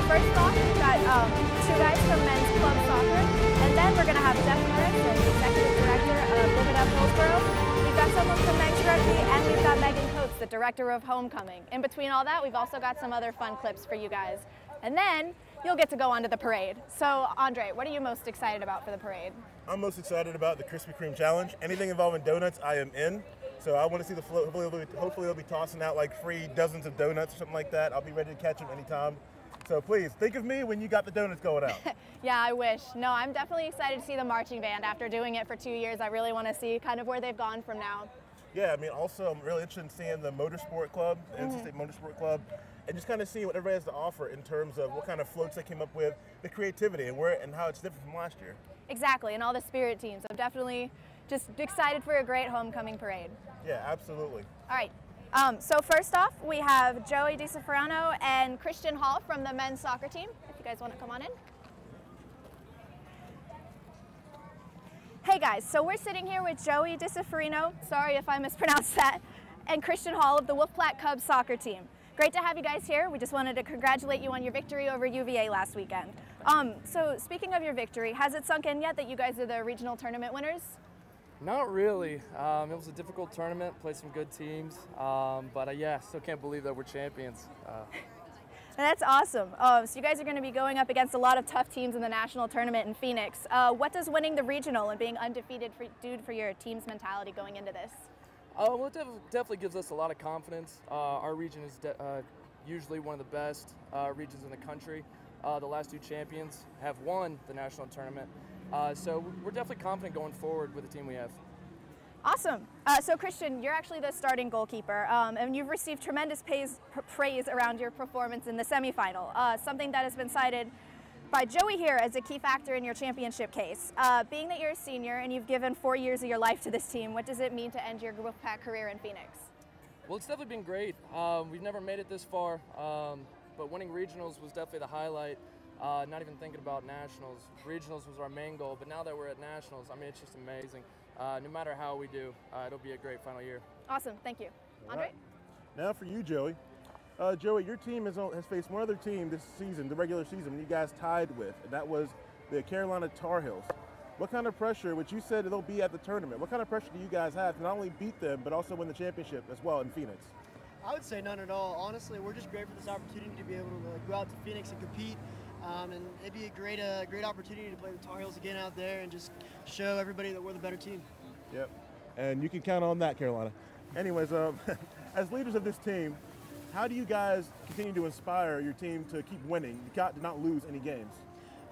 First off, we've got two guys from men's club soccer, and then we're going to have Jeff Morris, the executive director of Live It Up Hillsborough. We've got someone from men's rugby, and we've got Megan Coates, the director of homecoming. In between all that, we've also got some other fun clips for you guys. And then you'll get to go onto the parade. So, Andre, what are you most excited about for the parade? I'm most excited about the Krispy Kreme Challenge. Anything involving donuts, I am in. So I want to see the float. Hopefully they'll be tossing out like free dozens of donuts or something like that. I'll be ready to catch them anytime. So please, think of me when you got the donuts going out. Yeah, I wish. No, I'm definitely excited to see the marching band. After doing it for 2 years, I really want to see kind of where they've gone from now. Yeah, I mean, also I'm really interested in seeing the Motorsport Club, the NC State Motorsport Club, and just kind of seeing what everybody has to offer in terms of what kind of floats they came up with, the creativity, and how it's different from last year. Exactly, and all the spirit teams. I'm definitely just excited for a great homecoming parade. Yeah, absolutely. All right. So first off, we have Joey DiSaferano and Christian Hall from the men's soccer team. If you guys want to come on in. Hey guys, so we're sitting here with Joey DiSaferano, sorry if I mispronounced that, and Christian Hall of the Wolf Black Cubs soccer team. Great to have you guys here. We just wanted to congratulate you on your victory over UVA last weekend. So speaking of your victory, has it sunk in yet that you guys are the regional tournament winners? Not really. It was a difficult tournament, played some good teams, but yeah, still can't believe that we're champions. That's awesome. So you guys are going to be going up against a lot of tough teams in the national tournament in Phoenix. What does winning the regional and being undefeated do for your team's mentality going into this? Well, it definitely gives us a lot of confidence. Our region is usually one of the best regions in the country. The last two champions have won the national tournament. So we're definitely confident going forward with the team we have. Awesome. So Christian, you're actually the starting goalkeeper, and you've received tremendous praise around your performance in the semifinal, something that has been cited by Joey here as a key factor in your championship case. Being that you're a senior and you've given 4 years of your life to this team, what does it mean to end your Wolfpack career in Phoenix? Well, it's definitely been great. We've never made it this far, but winning regionals was definitely the highlight. Not even thinking about nationals. Regionals was our main goal, but now that we're at nationals, I mean, it's just amazing. No matter how we do, it'll be a great final year. Awesome, thank you. Andre? Right. Now for you, Joey. Joey, your team has faced one other team this season, the regular season, you guys tied with, and that was the Carolina Tar Heels. What kind of pressure, which you said they'll be at the tournament, what kind of pressure do you guys have to not only beat them, but also win the championship as well in Phoenix? I would say none at all. Honestly, we're just grateful for this opportunity to be able to go out to Phoenix and compete. And it'd be a great opportunity to play the Tar Heels again out there and just show everybody that we're the better team. Yep, and you can count on that, Carolina. Anyways, as leaders of this team, how do you guys continue to inspire your team to keep winning, to not lose any games?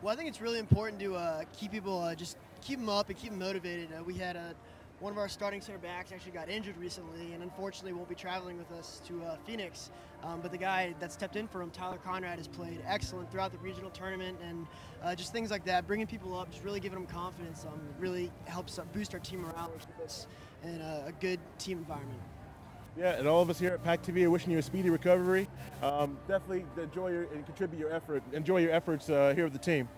Well, I think it's really important to keep people, just keep them up and keep them motivated. We had one of our starting center backs actually got injured recently and unfortunately won't be traveling with us to Phoenix. But the guy that stepped in for him, Tyler Conrad, has played excellent throughout the regional tournament, and just things like that, bringing people up, just really giving them confidence, really helps boost our team morale and keep us in a good team environment. Yeah, and all of us here at PackTV are wishing you a speedy recovery. Definitely enjoy enjoy your efforts here with the team.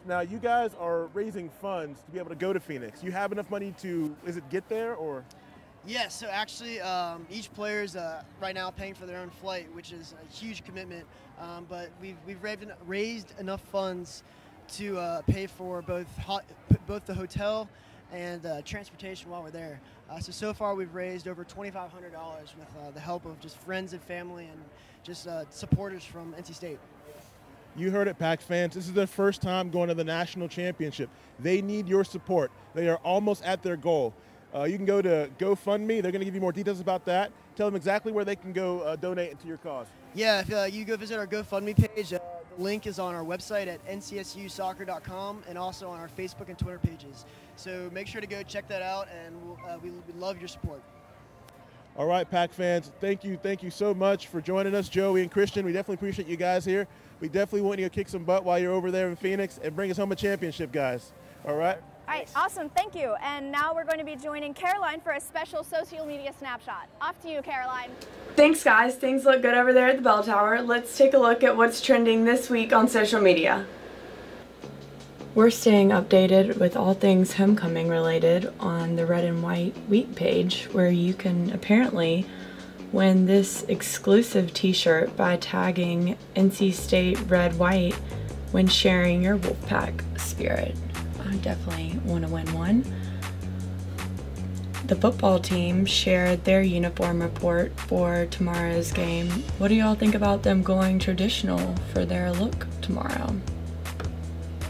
Now, you guys are raising funds to be able to go to Phoenix. You have enough money to, is it get there or? Yes, so actually each player is right now paying for their own flight, which is a huge commitment. But we've raised enough funds to pay for both the hotel and transportation while we're there. So far we've raised over $2,500 with the help of just friends and family and just supporters from NC State. You heard it, Pack fans. This is their first time going to the national championship. They need your support. They are almost at their goal. You can go to GoFundMe. They're going to give you more details about that. Tell them exactly where they can go donate to your cause. Yeah, if you go visit our GoFundMe page, the link is on our website at ncsusoccer.com and also on our Facebook and Twitter pages. So make sure to go check that out, and we love your support. All right, Pack fans, thank you so much for joining us, Joey and Christian. We definitely appreciate you guys here. We definitely want you to kick some butt while you're over there in Phoenix and bring us home a championship, guys. All right? All right, awesome, thank you. And now we're going to be joining Caroline for a special social media snapshot. Off to you, Caroline. Thanks, guys. Things look good over there at the bell tower. Let's take a look at what's trending this week on social media. We're staying updated with all things homecoming related on the Red and White Week page, where you can apparently win this exclusive t-shirt by tagging NC State Red White when sharing your Wolfpack spirit. I definitely want to win one. The football team shared their uniform report for tomorrow's game. What do y'all think about them going traditional for their look tomorrow?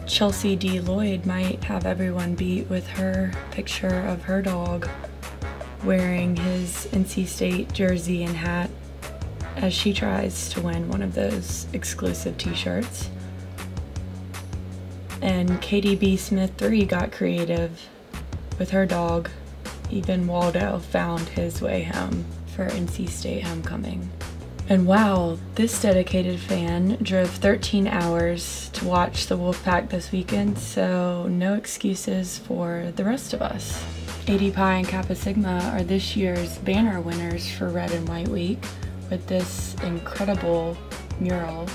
Chelsea D. Lloyd might have everyone beat with her picture of her dog wearing his NC State jersey and hat as she tries to win one of those exclusive t-shirts. And KDB Smith 3 got creative with her dog. Even Waldo found his way home for NC State homecoming. And wow, this dedicated fan drove 13 hours to watch the Wolfpack this weekend, so no excuses for the rest of us. AD Pi and Kappa Sigma are this year's banner winners for Red and White Week with this incredible mural.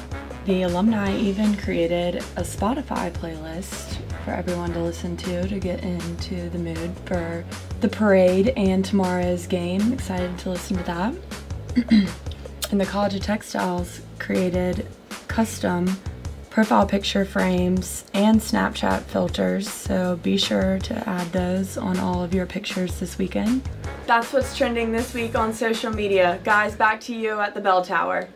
The alumni even created a Spotify playlist for everyone to listen to get into the mood for the parade and tomorrow's game. Excited to listen to that. And the College of Textiles created custom profile picture frames and Snapchat filters, so be sure to add those on all of your pictures this weekend. That's what's trending this week on social media. Guys, back to you at the bell tower.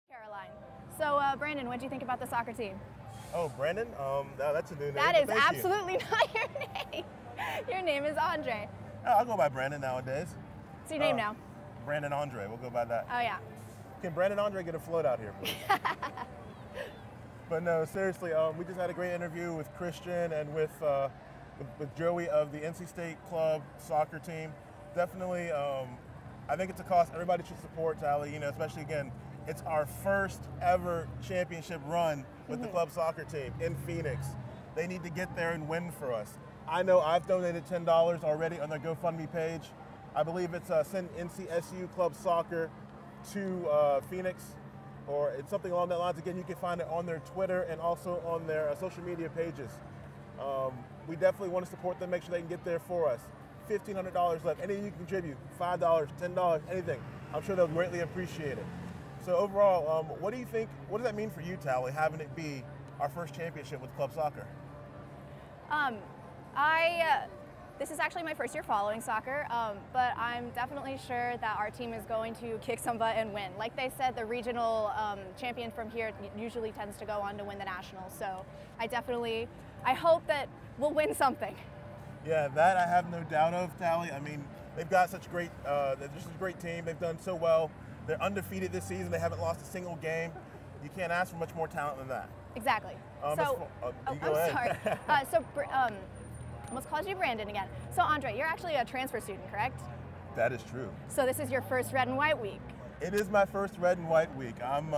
Caroline. So, Brandon, what do you think about the soccer team? Oh, Brandon? That's a new name. That is Thank you. absolutely not your name. Your name is Andre. Oh, I'll go by Brandon nowadays. What's your name now? Brandon Andre. We'll go by that. Oh, yeah. Can Brandon Andre get a float out here, please? But no, seriously, we just had a great interview with Christian and with Joey of the NC State Club soccer team. Definitely, I think it's a cause everybody should support, Tally, especially, again, it's our first ever championship run with the club soccer team in Phoenix. They need to get there and win for us. I know I've donated $10 already on their GoFundMe page. I believe it's send NCSU Club Soccer to Phoenix, or it's something along that lines. Again, you can find it on their Twitter and also on their social media pages. We definitely want to support them, make sure they can get there for us. $1,500 left. Anything you can contribute, $5, $10, anything. I'm sure they'll greatly appreciate it. So overall, what do you think, what does that mean for you, Tally, having it be our first championship with club soccer? This is actually my first year following soccer, but I'm definitely sure that our team is going to kick some butt and win. Like they said, the regional champion from here usually tends to go on to win the nationals. So I hope that we'll win something. Yeah, that I have no doubt of, Tally. I mean, they've got such great, they're just a great team. They've done so well. They're undefeated this season. They haven't lost a single game. You can't ask for much more talent than that. Exactly. I'm sorry. Almost called you Brandon again. So Andre, you're actually a transfer student, correct? That is true. So this is your first Red and White Week. It is my first Red and White Week. I'm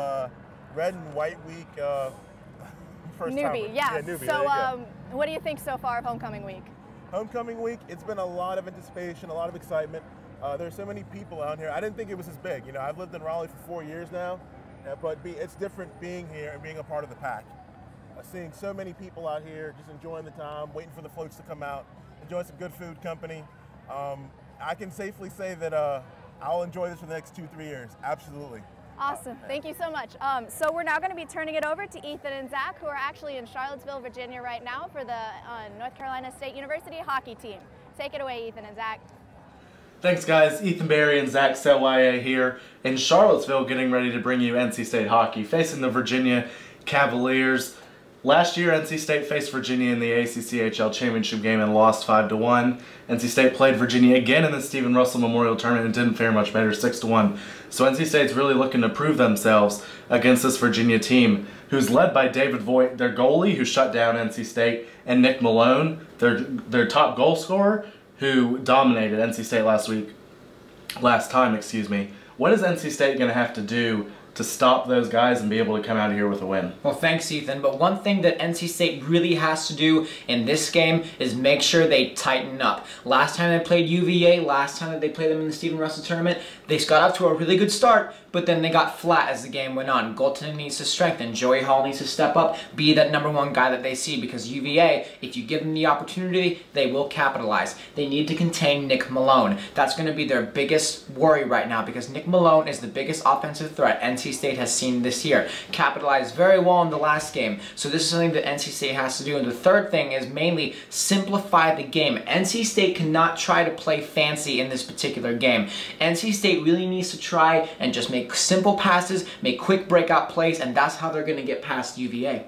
Red and White Week first newbie, timer. yeah. Newbie. So what do you think so far of homecoming week? Homecoming week, it's been a lot of anticipation, a lot of excitement. There's so many people out here. I didn't think it was as big. I've lived in Raleigh for 4 years now, but it's different being here and being a part of the pack. Seeing so many people out here just enjoying the time, waiting for the floats to come out, enjoying some good food company. I can safely say that I'll enjoy this for the next 2-3 years, absolutely. Awesome. Thank you so much. So we're now going to be turning it over to Ethan and Zach, who are actually in Charlottesville, Virginia right now for the North Carolina State University hockey team. Take it away, Ethan and Zach. Thanks, guys. Ethan Barry and Zach Selwaya here in Charlottesville, getting ready to bring you NC State hockey, facing the Virginia Cavaliers. Last year, NC State faced Virginia in the ACCHL championship game and lost 5-1. NC State played Virginia again in the Stephen Russell Memorial Tournament and didn't fare much better, 6-1. So NC State's really looking to prove themselves against this Virginia team, who's led by David Voigt, their goalie, who shut down NC State, and Nick Malone, their top goal scorer, who dominated NC State last time. What is NC State going to have to do to stop those guys and be able to come out of here with a win? Well, thanks, Ethan. But one thing that NC State really has to do in this game is make sure they tighten up. Last time they played UVA, last time that they played them in the Stephen Russell Tournament, they got off to a really good start, but then they got flat as the game went on. Goaltending needs to strengthen. Joey Hall needs to step up, be that #1 guy that they see, because UVA, if you give them the opportunity, they will capitalize. They need to contain Nick Malone. That's going to be their biggest worry right now, because Nick Malone is the biggest offensive threat NC State has seen this year. Capitalized very well in the last game, so this is something that NC State has to do. And the third thing is mainly simplify the game. NC State cannot try to play fancy in this particular game. NC State really needs to try and just make simple passes, make quick breakout plays, and that's how they're going to get past UVA.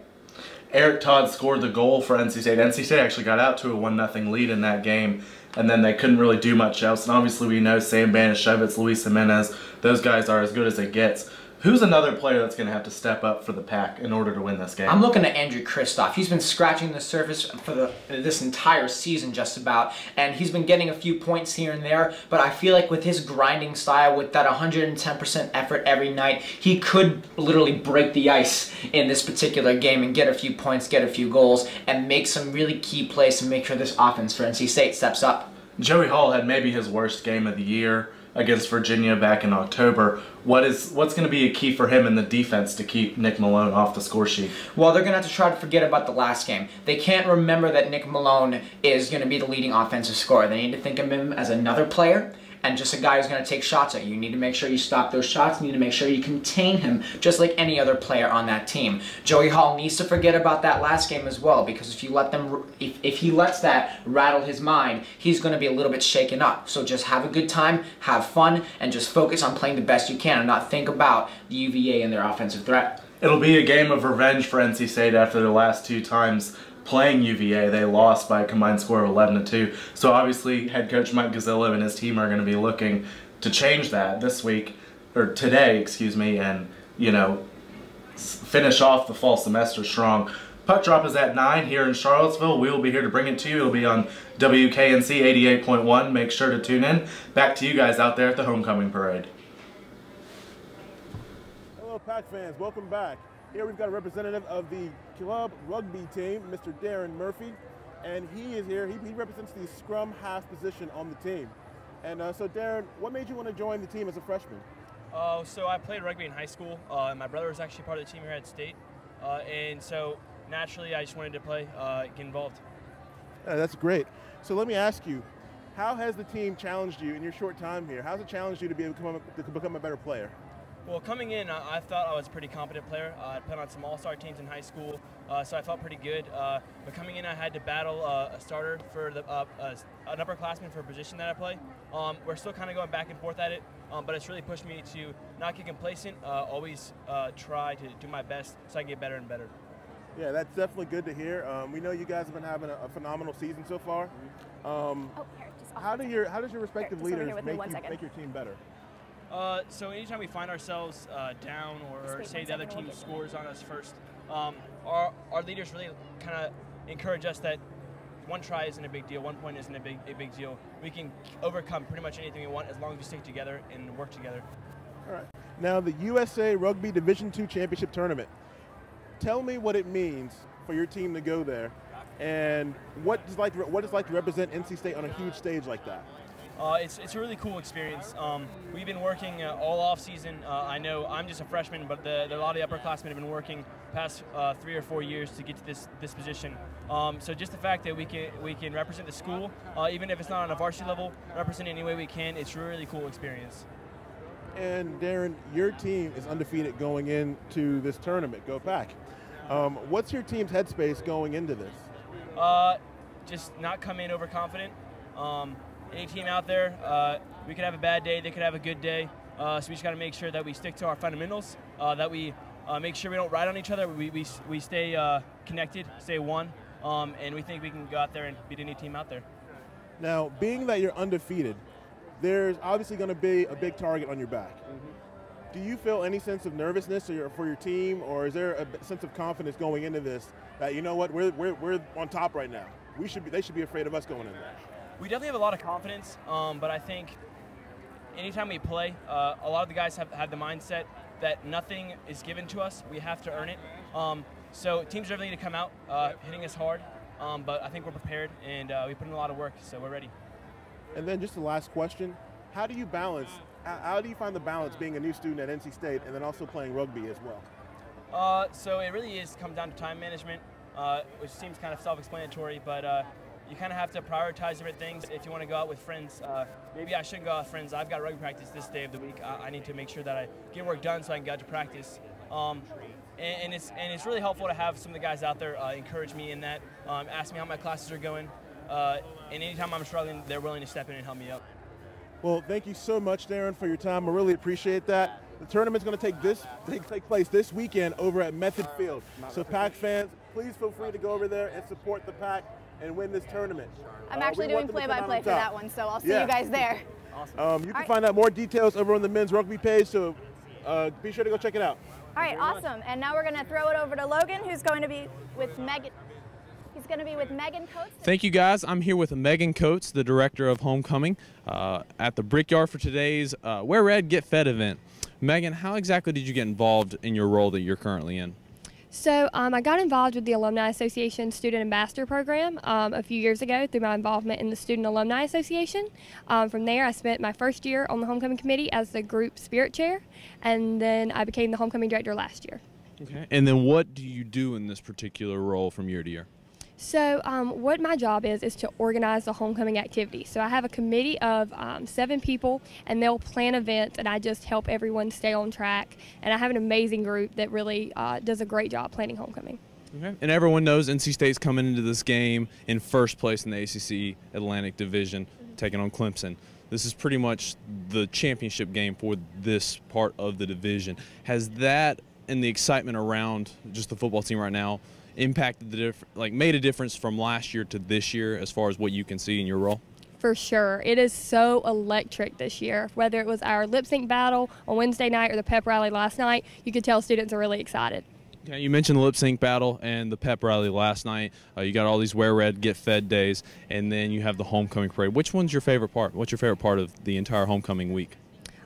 Eric Todd scored the goal for NC State. NC State actually got out to a 1-0 lead in that game, and then they couldn't really do much else. And obviously we know Sam Banishevitz, Luis Jimenez, those guys are as good as it gets. Who's another player that's going to have to step up for the Pack in order to win this game? I'm looking at Andrew Kristoff. He's been scratching the surface for this entire season just about, and he's been getting a few points here and there, but I feel like with his grinding style, with that 110% effort every night, he could literally break the ice in this particular game and get a few points, get a few goals, and make some really key plays to make sure this offense for NC State steps up. Joey Hall had maybe his worst game of the year against Virginia back in October. What's going to be a key for him in the defense to keep Nick Malone off the score sheet? Well, they're going to have to try to forget about the last game. They can't remember that Nick Malone is going to be the leading offensive scorer. They need to think of him as another player and just a guy who's going to take shots at you. You need to make sure you stop those shots. You need to make sure you contain him just like any other player on that team. Joey Hall needs to forget about that last game as well, because if he lets that rattle his mind, he's going to be a little bit shaken up. So just have a good time, have fun, and just focus on playing the best you can and not think about the UVA and their offensive threat. It'll be a game of revenge for NC State after the last 2 times playing UVA. They lost by a combined score of 11-2. So obviously head coach Mike Gazzillo and his team are going to be looking to change that this week, or today, excuse me, and, you know, finish off the fall semester strong. Puck drop is at 9 here in Charlottesville. We will be here to bring it to you. It'll be on WKNC 88.1. Make sure to tune in. Back to you guys out there at the homecoming parade. Hello, Pack fans. Welcome back. Here we've got a representative of the club rugby team, Mr. Darren Murphy, and he is here. He represents the scrum half position on the team. And so Darren, what made you want to join the team as a freshman? So I played rugby in high school. My brother was actually part of the team here at State, and so naturally I just wanted to play, get involved. Yeah, that's great. So let me ask you, how has the team challenged you in your short time here? How has it challenged you to become a better player? Well, coming in, I thought I was a pretty competent player. I played on some all-star teams in high school, so I felt pretty good. But coming in, I had to battle a starter for an upperclassman for a position that I play. We're still kind of going back and forth at it, but it's really pushed me to not get complacent, always try to do my best so I can get better and better. Yeah, that's definitely good to hear. We know you guys have been having a phenomenal season so far. How does your respective leaders make your team better? So anytime we find ourselves down or say the other team scores on us first, our leaders really kind of encourage us that one try isn't a big deal, 1 point isn't a big deal. We can overcome pretty much anything we want as long as we stick together and work together. All right. Now the USA Rugby Division II Championship Tournament. Tell me what it means for your team to go there, and what it's like to represent NC State on a huge stage like that. It's a really cool experience. We've been working all off season. I know I'm just a freshman, but a lot of the upperclassmen have been working past 3 or 4 years to get to this position. So just the fact that we can represent the school, even if it's not on a varsity level, represent any way we can. It's a really cool experience. And Darren, your team is undefeated going into this tournament. Go Pack. What's your team's headspace going into this? Just not come in overconfident. Any team out there, we could have a bad day, they could have a good day. So we just got to make sure that we stick to our fundamentals, that we make sure we don't ride on each other, we stay connected, stay one, and we think we can go out there and beat any team out there. Now, being that you're undefeated, there's obviously going to be a big target on your back. Do you feel any sense of nervousness for your team, or is there a sense of confidence going into this that, you know what, we're on top right now? They should be afraid of us going in there. We definitely have a lot of confidence, but I think anytime we play, a lot of the guys have the mindset that nothing is given to us. We have to earn it. So teams are really going to come out hitting us hard, but I think we're prepared, and we put in a lot of work, so we're ready. And then just the last question, how do you balance, how do you find the balance being a new student at NC State and then also playing rugby as well? So it really is come down to time management, which seems kind of self-explanatory, but you kind of have to prioritize different things. If you want to go out with friends, maybe I shouldn't go out with friends. I've got rugby practice this day of the week. I need to make sure that I get work done so I can get out to practice. And it's really helpful to have some of the guys out there encourage me in that, ask me how my classes are going, and anytime I'm struggling, they're willing to step in and help me out. Well, thank you so much, Darren, for your time. I really appreciate that. The tournament's going to take place this weekend over at Method Field. So Pack fans, please feel free to go over there and support the Pack and win this tournament. I'm actually doing play-by-play for that one, so I'll see you guys there. Awesome. You can find out more details over on the men's rugby page, so be sure to go check it out. All right, awesome. And now we're going to throw it over to Logan, who's going to be with Megan. He's going to be with Megan Coates. Thank you, guys. I'm here with Megan Coates, the director of homecoming, at the Brickyard for today's Wear Red, Get Fed event. Megan, how exactly did you get involved in your role that you're currently in? So I got involved with the Alumni Association Student Ambassador Program a few years ago through my involvement in the Student Alumni Association. From there, I spent my first year on the Homecoming Committee as the group spirit chair, and then I became the Homecoming Director last year. Okay. And then what do you do in this particular role from year to year? So what my job is to organize the homecoming activity. So I have a committee of 7 people, and they'll plan events, and I just help everyone stay on track. And I have an amazing group that really does a great job planning homecoming. Okay. And everyone knows NC State's coming into this game in first place in the ACC Atlantic Division, taking on Clemson. This is pretty much the championship game for this part of the division. Has that and the excitement around just the football team right now impacted made a difference from last year to this year as far as what you can see in your role? For sure. It is so electric this year. Whether it was our lip sync battle on Wednesday night or the pep rally last night, you could tell students are really excited. Yeah, you mentioned the lip sync battle and the pep rally last night. You got all these Wear Red, Get Fed days, and then you have the homecoming parade. Which one's your favorite part? What's your favorite part of the entire homecoming week?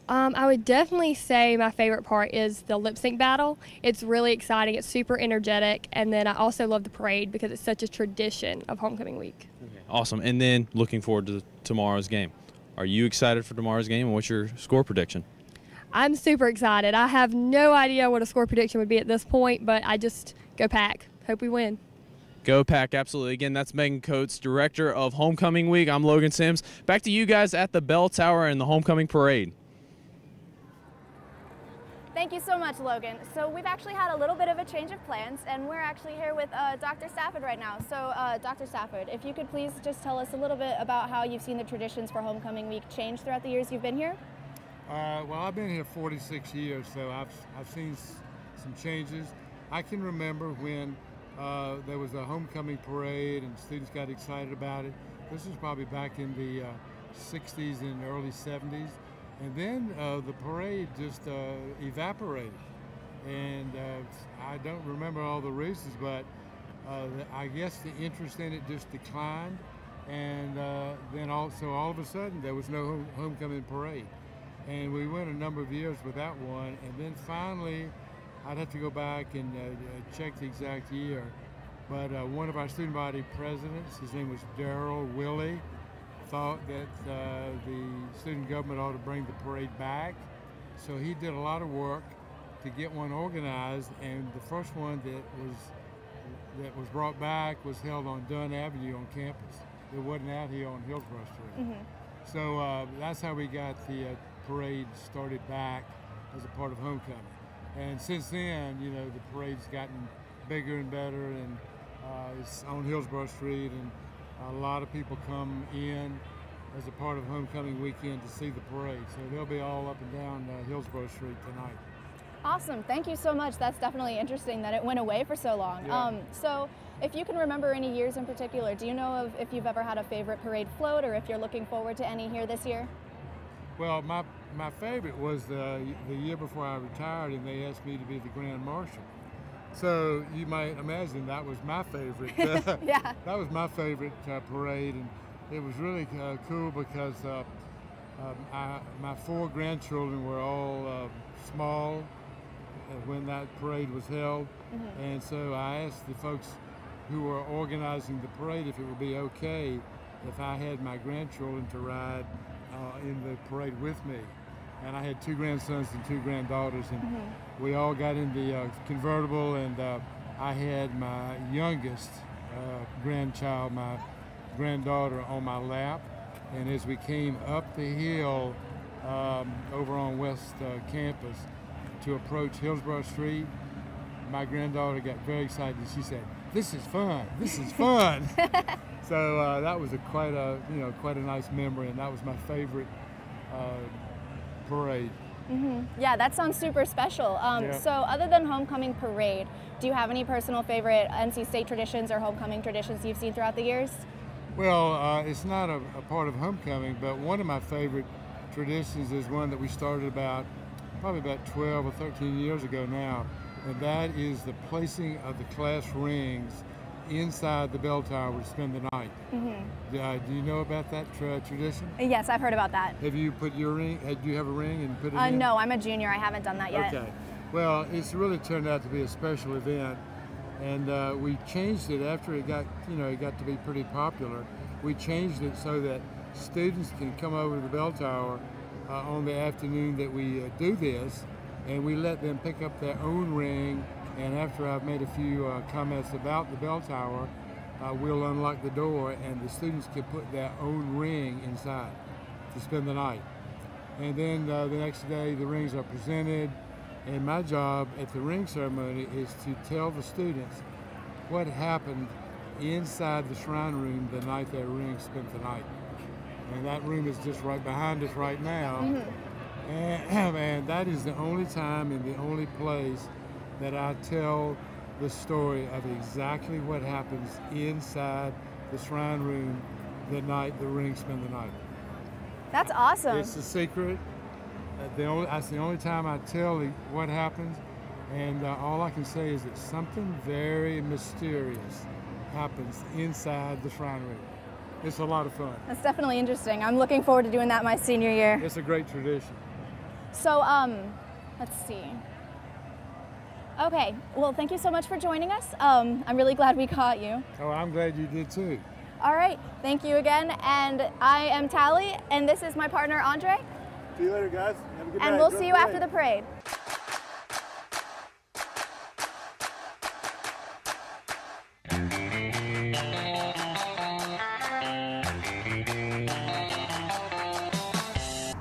I would definitely say my favorite part is the lip sync battle. It's really exciting. It's super energetic. And then I also love the parade because it's such a tradition of homecoming week. Okay. Awesome. And then looking forward to tomorrow's game. Are you excited for tomorrow's game, and what's your score prediction? I'm super excited. I have no idea what a score prediction would be at this point, but I just go Pack. Hope we win. Go Pack, absolutely. Again, that's Megan Coates, Director of Homecoming Week. I'm Logan Sims. Back to you guys at the Bell Tower and the homecoming parade. Thank you so much, Logan. So we've actually had a little bit of a change of plans, and we're actually here with Dr. Stafford right now. So Dr. Stafford, if you could please just tell us a little bit about how you've seen the traditions for Homecoming Week change throughout the years you've been here. Well, I've been here 46 years, so I've seen some changes. I can remember when there was a homecoming parade and students got excited about it. This was probably back in the 60s and early 70s. And then the parade just evaporated. And I don't remember all the reasons, but I guess the interest in it just declined. And then also all of a sudden there was no homecoming parade. And we went a number of years without one. And then finally, I'd have to go back and check the exact year. But one of our student body presidents, his name was Darryl Willie, thought that the student government ought to bring the parade back. So he did a lot of work to get one organized, and the first one that was brought back was held on Dunn Avenue on campus. It wasn't out here on Hillsborough Street. So that's how we got the parade started back as a part of homecoming. And since then, you know, the parade's gotten bigger and better, and it's on Hillsborough Street, and a lot of people come in as a part of homecoming weekend to see the parade. So they'll be all up and down Hillsborough Street tonight. Awesome. Thank you so much. That's definitely interesting that it went away for so long. Yeah. So if you can remember any years in particular, do you know of if you've ever had a favorite parade float, or if you're looking forward to any here this year? Well, my favorite was the year before I retired, and they asked me to be the Grand Marshal. So you might imagine that was my favorite. Yeah. That was my favorite parade, and it was really cool because my 4 grandchildren were all small when that parade was held. Mm-hmm. And so I asked the folks who were organizing the parade if it would be okay if I had my grandchildren to ride in the parade with me. And I had 2 grandsons and 2 granddaughters, and Mm-hmm. we all got in the convertible, and I had my youngest grandchild, my granddaughter, on my lap. And as we came up the hill over on West Campus to approach Hillsborough Street, my granddaughter got very excited. She said, "This is fun! This is fun!" So that was quite a nice memory, and that was my favorite parade. Mm-hmm. Yeah, that sounds super special. Yeah. So other than homecoming parade, do you have any personal favorite NC State traditions or homecoming traditions you've seen throughout the years? Well, it's not a part of homecoming, but one of my favorite traditions is one that we started probably about 12 or 13 years ago now, and that is the placing of the class rings inside the bell tower to spend the night. Mm-hmm. Do you know about that tradition? Yes, I've heard about that. Have you put your ring? Do you have a ring and put it in? No, I'm a junior. I haven't done that yet. Okay. Well, it's really turned out to be a special event, and we changed it after it got to be pretty popular. We changed it so that students can come over to the bell tower on the afternoon that we do this, and we let them pick up their own ring. And after I've made a few comments about the bell tower, we'll unlock the door, and the students can put their own ring inside to spend the night. And then the next day, the rings are presented, and my job at the ring ceremony is to tell the students what happened inside the shrine room the night their ring spent the night. And that room is just right behind us right now. Mm-hmm. And that is the only time and the only place that I tell the story of exactly what happens inside the shrine room the night the ring spent the night. That's awesome. It's a secret. That's the only time I tell what happens, and all I can say is that something very mysterious happens inside the shrine room. It's a lot of fun. That's definitely interesting. I'm looking forward to doing that my senior year. It's a great tradition. So, let's see. Okay, well, thank you so much for joining us. I'm really glad we caught you. Oh, I'm glad you did too. All right, thank you again. And I am Tally, and this is my partner, Andre. See you later, guys. Have a good night. And we'll see you after the parade.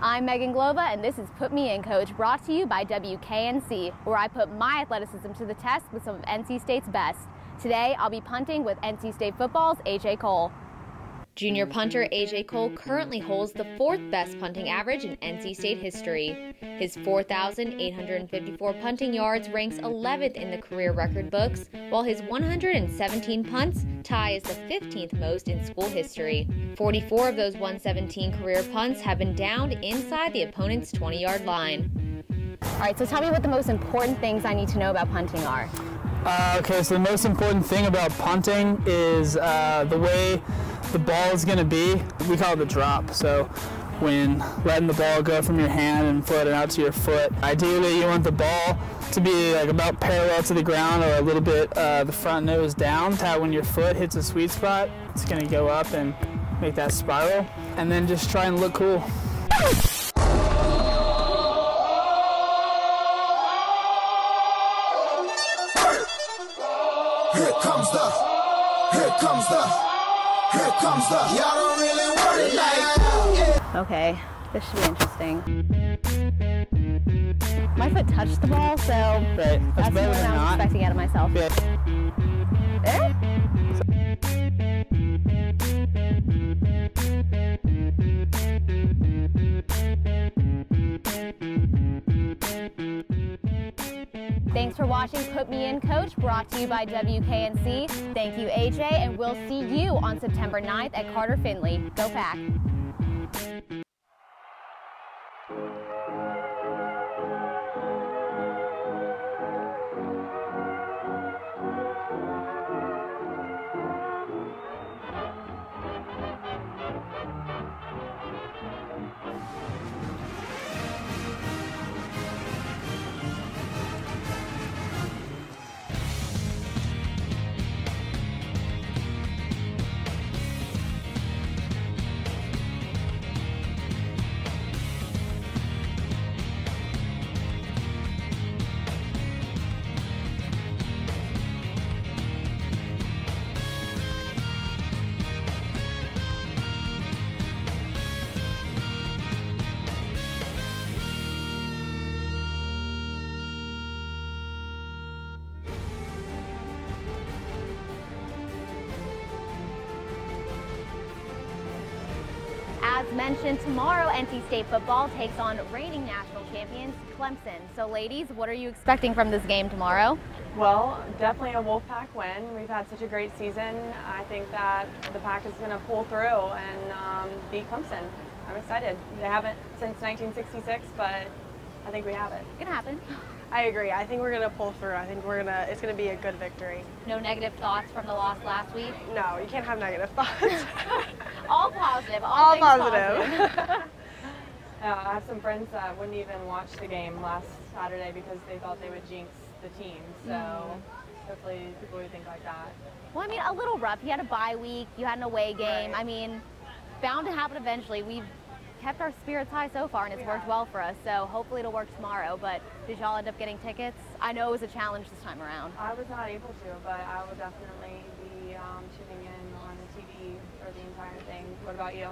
I'm Megan Glova, and this is Put Me In, Coach, brought to you by WKNC, where I put my athleticism to the test with some of NC State's best. Today, I'll be punting with NC State football's A.J. Cole. Junior punter A.J. Cole currently holds the 4th best punting average in NC State history. His 4,854 punting yards ranks 11th in the career record books, while his 117 punts tie as the 15th most in school history. 44 of those 117 career punts have been downed inside the opponent's 20-yard line. All right, so tell me what the most important things I need to know about punting are. Okay, so the most important thing about punting is the way the ball is going to be. We call it the drop. So when letting the ball go from your hand and floating out to your foot, ideally you want the ball to be like about parallel to the ground or a little bit the front nose down, that when your foot hits a sweet spot, it's going to go up and make that spiral. And then just try and look cool. Okay, This should be interesting. My foot touched the ball, so Right. that's more than I was expecting out of myself. Yeah. Thanks for watching Put Me In, Coach, brought to you by WKNC. Thank you, AJ, and we'll see you on September 9th at Carter Finley. Go Pack! As mentioned, tomorrow NC State football takes on reigning national champions Clemson. So ladies, what are you expecting from this game tomorrow? Well, definitely a Wolfpack win. We've had such a great season. I think that the Pack is going to pull through and beat Clemson. I'm excited. They haven't since 1966, but I think we have it. It's gonna happen. I agree. I think we're gonna pull through. I think it's gonna be a good victory. No negative thoughts from the loss last week? No, you can't have negative thoughts. All positive. All positive. I have some friends that wouldn't even watch the game last Saturday because they thought they would jinx the team. So hopefully people would think like that. Well, I mean, a little rough. You had a bye week. You had an away game. Right. I mean, bound to happen eventually. We've kept our spirits high so far, and it's worked well for us. So hopefully it'll work tomorrow. But did y'all end up getting tickets? I know it was a challenge this time around. I was not able to, but I will definitely be tuning in on the TV for the entire thing. What about you?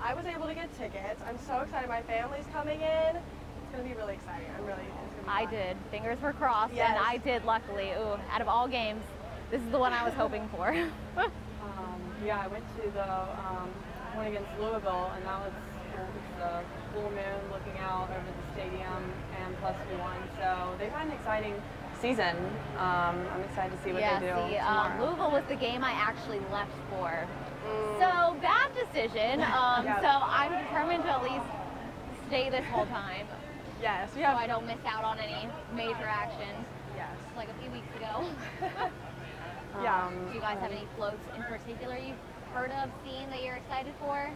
I was able to get tickets. I'm so excited. My family's coming in. It's going to be really exciting. It's going to be I fun. did. Fingers were crossed, Yes. and I did, luckily. Ooh, out of all games, this is the one I was hoping for. Yeah, I went to the one against Louisville, and that was the full moon looking out over the stadium, and plus we won. So they've had an exciting season. I'm excited to see what they do tomorrow. Louisville was the game I actually left for. So bad decision. So I'm determined to at least stay this whole time. Yes, so I don't miss out on any major action. Yes. Like a few weeks ago. Yeah. Do you guys have any floats in particular you've heard of, seen that you're excited for?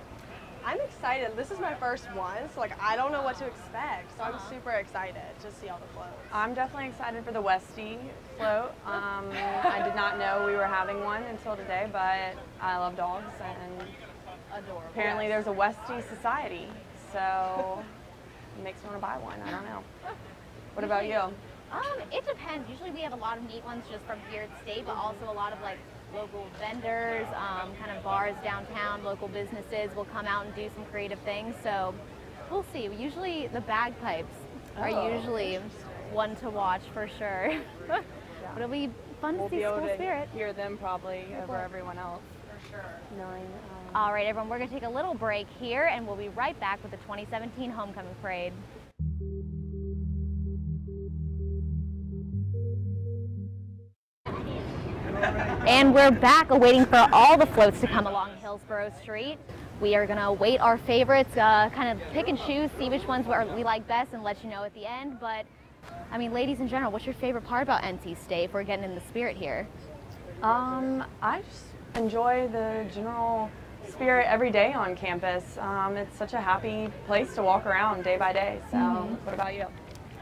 I'm excited. This is my first one, so like I don't know what to expect. So I'm super excited to see all the floats. I'm definitely excited for the Westie float. I did not know we were having one until today, but I love dogs, and adorable. Apparently there's a Westie society, so it makes me want to buy one. I don't know. What about you? It depends. Usually we have a lot of neat ones just from here at State, but also a lot of like local vendors, kind of bars downtown, local businesses will come out and do some creative things. So we'll see. Usually the bagpipes are usually one to watch for sure. But it'll be fun to see school spirit. Hear them probably over everyone else. For sure. All right, everyone, we're going to take a little break here, and we'll be right back with the 2017 Homecoming Parade. And we're back awaiting for all the floats to come along Hillsborough Street. We are gonna wait our favorites, kind of pick and choose, see which ones we like best and let you know at the end. But I mean, ladies in general, what's your favorite part about NC State if we're getting in the spirit here? I just enjoy the general spirit every day on campus. It's such a happy place to walk around day by day. So what about you?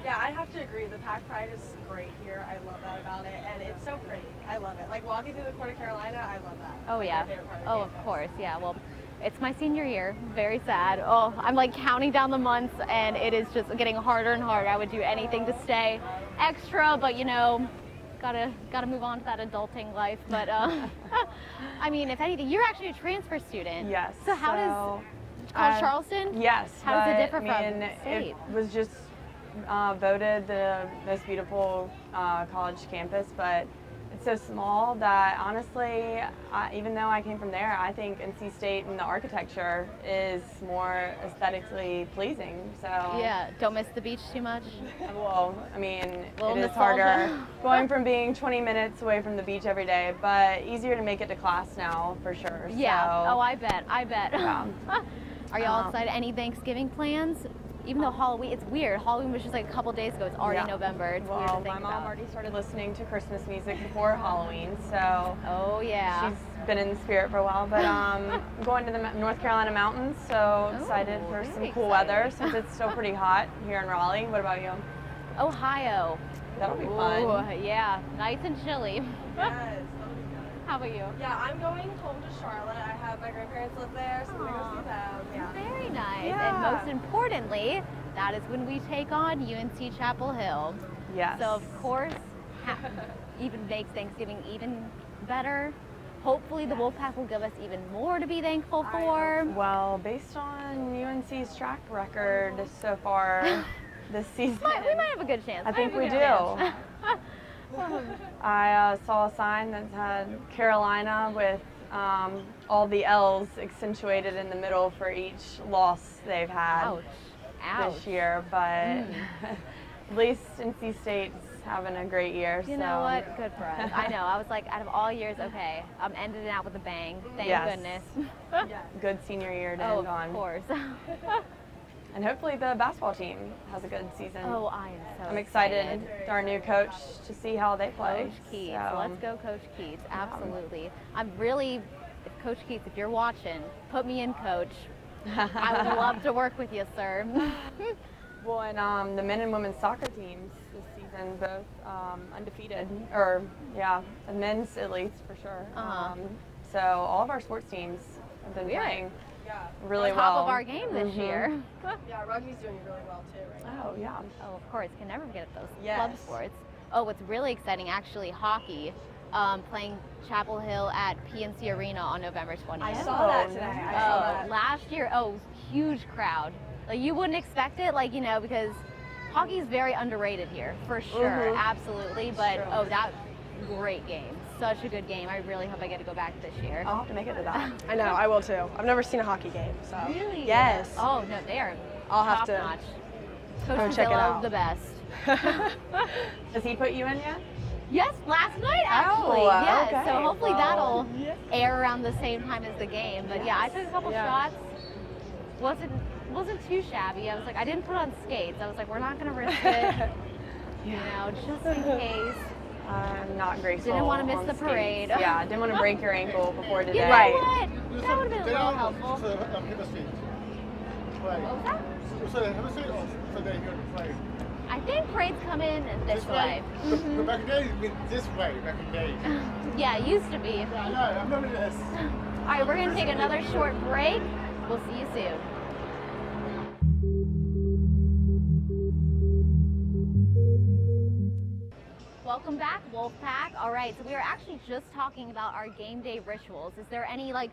Yeah, I have to agree. The Pack Pride is great here. I love that about it, and it's so pretty. I love it. Like walking through the Court of Carolina, I love that. Oh Like, yeah. my favorite part Oh, of course. Yeah. Well, it's my senior year. Very sad. Oh, I'm like counting down the months, and it is just getting harder and harder. I would do anything to stay extra, but you know, gotta move on to that adulting life. But I mean, if anything, you're actually a transfer student. Yes. So how does called Charleston? Yes. How does it differ I from mean, State? It was just voted the most beautiful college campus, but it's so small that honestly, even though I came from there, I think NC State and the architecture is more aesthetically pleasing. So Yeah, don't miss the beach too much. well, I mean, Little it is nostalgia. harder going from being 20 minutes away from the beach every day, but easier to make it to class now for sure. Yeah. So, Oh, I bet. I bet. Yeah. Are y'all excited? Any Thanksgiving plans? Even though Halloween, it's weird. Halloween was just like a couple days ago. It's already November. It's weird to Well, think my mom about. already started listening to Christmas music before Halloween, so Oh yeah. she's been in the spirit for a while. But going to the North Carolina mountains, so excited for some very cool weather since it's still pretty hot here in Raleigh. What about you? Ohio. That'll be fun. Ooh, yeah, nice and chilly. Yes. How about you? Yeah, I'm going home to Charlotte. I have my grandparents live there, so I'm gonna go see them. Yeah. Very nice. Yeah. And most importantly, that is when we take on UNC Chapel Hill. Yes. So of course, even makes Thanksgiving even better. Hopefully the Wolfpack will give us even more to be thankful for. Well, based on UNC's track record so far this season, We might have a good chance. I think we do. I saw a sign that had Carolina with all the L's accentuated in the middle for each loss they've had this year, but at least NC State's having a great year. You know what? Good for us. I know. I was like, out of all years, okay, I'm ending it out with a bang. Thank goodness. Good senior year to Oh, end on. of course. And hopefully the basketball team has a good season. Oh, I am so I'm excited to our new coach to see how they play. Coach Keats. So, Let's go, Coach Keats. Absolutely. I'm really, Coach Keats, if you're watching, put me in, Coach. I would love to work with you, sir. Well, and the men and women's soccer teams this season both undefeated, or the men's at least for sure. So all of our sports teams have been playing really well. Top of our game this year. Yeah, rugby's doing really well too right now. Oh yeah. Oh, of course. Can never forget those Yes. club sports. Oh, what's really exciting, actually, hockey. Playing Chapel Hill at PNC Arena on November 20th. I saw that today. I saw that. Last year, huge crowd. Like, you wouldn't expect it, like, you know, because hockey's very underrated here, for sure, absolutely. But, that great game. Such a good game. I really hope I get to go back this year. I'll have to make it to that. I know, I will too. I've never seen a hockey game, so. Really? Yes. Oh, no, they are I'll have to top-notch. Coach go check it Patillo, out. the best. Has he put you in yet? Yes, last night actually. Oh, yes. okay. So hopefully Well, that'll air around the same time as the game. But yeah, I took a couple shots. Wasn't too shabby. I was like, I didn't put on skates. I was like, we're not gonna risk it. You know, just in case. I'm not graceful. Didn't want to miss on the skates. parade. Yeah, didn't want to break your ankle before today. You know what? That would have been a little helpful. What was that? I think parades come in this way. But back in the day, it went this way, back in the day. Yeah, it used to be. Yeah, I know, I remember this. All right, we're going to take another short break. We'll see you soon. Welcome back, Wolfpack. All right, so we were actually just talking about our game day rituals. Is there any like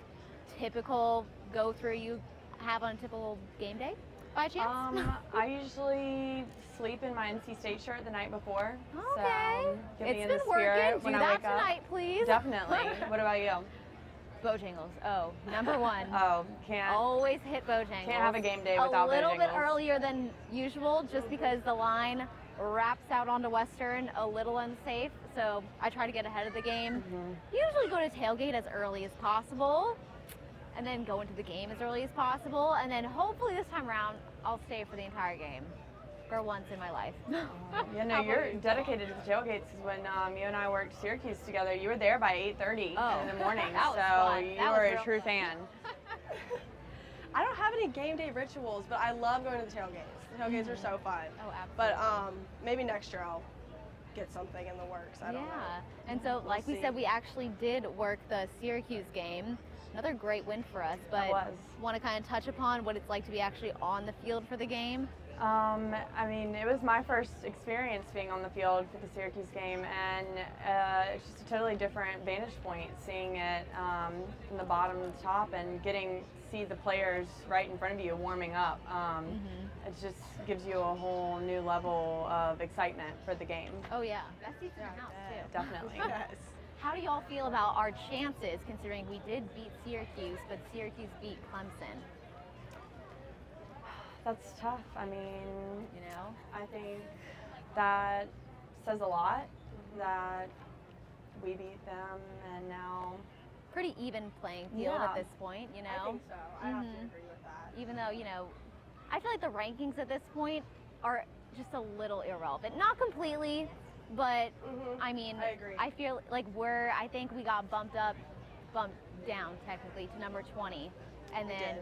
typical go-through you have on a typical game day by chance? I usually sleep in my NC State shirt the night before. Okay. So get me It's in been the spirit working. when Do I that wake up. tonight, please. Definitely. What about you? Bojangles. Oh, number one. Oh, can't. Always hit Bojangles. Can't have a game day without A little bit Bojangles. earlier than usual, just because the line wraps out onto Western a little unsafe. So I try to get ahead of the game. Usually go to tailgate as early as possible, and then go into the game as early as possible, and then hopefully this time around I'll stay for the entire game. For once in my life. Yeah, no, you're dedicated to the tailgates because when you and I worked Syracuse together, you were there by 8:30 in the morning. that was so fun. you That was were a real true fun. fan. I don't have any game day rituals, but I love going to the tailgates. The tailgates are so fun. Oh, absolutely. But maybe next year I'll get something in the works. I don't know. And so, We'll like we see. said, we actually did work the Syracuse game. Another great win for us, but want to kind of touch upon what it's like to be actually on the field for the game? I mean, it was my first experience being on the field for the Syracuse game, and it's just a totally different vantage point, seeing it from the bottom to the top and getting see the players right in front of you warming up. It just gives you a whole new level of excitement for the game. Oh yeah, best seats in the house too. Definitely. Yes. How do y'all feel about our chances, considering we did beat Syracuse, but Syracuse beat Clemson? That's tough. I mean, You know? I think that says a lot that we beat them, and now Pretty even playing field Yeah. at this point, you know? I think so. I have to agree with that. Even though, you know, I feel like the rankings at this point are just a little irrelevant. Not completely, but I mean, I agree. I feel like I think we got bumped down technically to number 20, and then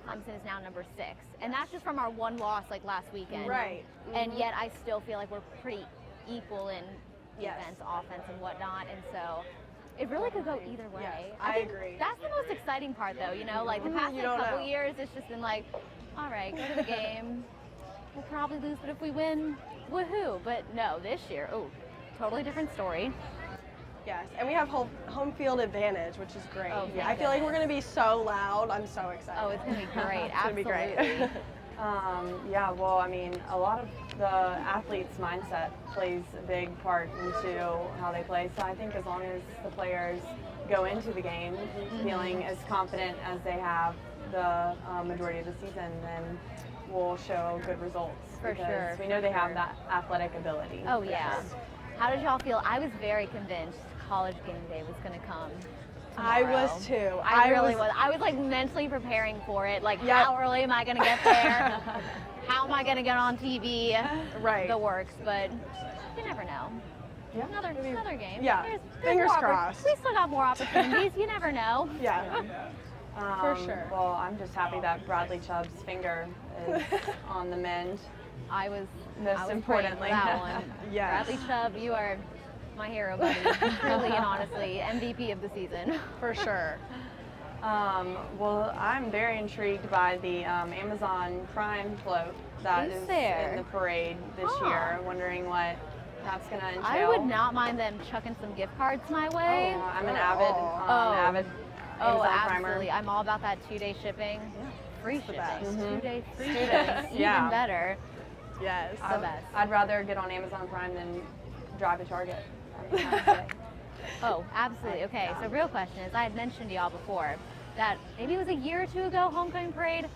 Clemson is now number 6. And that's just from our one loss like last weekend. Right. And yet I still feel like we're pretty equal in Yes. defense, offense, and whatnot. And so it really could go either way. Yes, I I think agree. That's the most exciting part, though. You know, like the past You like, don't couple know. years, it's just been like, all right, go to the game. We'll probably lose, but if we win, woohoo. But no, this year, totally different story. Yes, and we have home field advantage, which is great. Oh, thank I feel like we're going to be so loud. I'm so excited. Oh, it's going to be great. It's going to be great. Absolutely. yeah, well, I mean, a lot of the athletes' mindset plays a big part into how they play. So I think as long as the players go into the game feeling as confident as they have the majority of the season, then we'll show good results. For because sure, we know for they have sure. that athletic ability. Oh, for yeah. sure. How did y'all feel? I was very convinced college game day was going to come I tomorrow. was too. I really was. I was like mentally preparing for it. Like, Yep. how early am I going to get there? How am I going to get on TV? Right. The works, but you never know. Yeah. Another game. Yeah. There's Fingers more crossed. We still got more opportunities. You never know. Yeah. For sure. Well, I'm just happy that Bradley Chubb's finger is on the mend. I was Most praying for importantly. that one. Yes. Bradley Chubb, you are my hero, buddy. Truly and honestly, MVP of the season. For sure. Well, I'm very intrigued by the Amazon Prime float that Who's is there? in the parade this year. I'm wondering what that's going to entail. I would not mind them chucking some gift cards my way. Oh, I'm an avid Oh, Amazon absolutely. Primer. I'm all about that 2-day shipping. Free shipping. best. 2-day free Students, shipping. Even yeah. better. Yes. The best. I'd rather get on Amazon Prime than drive to Target. Oh, absolutely. Okay, so real question is, I had mentioned to y'all before that maybe it was a year or two ago, homecoming parade,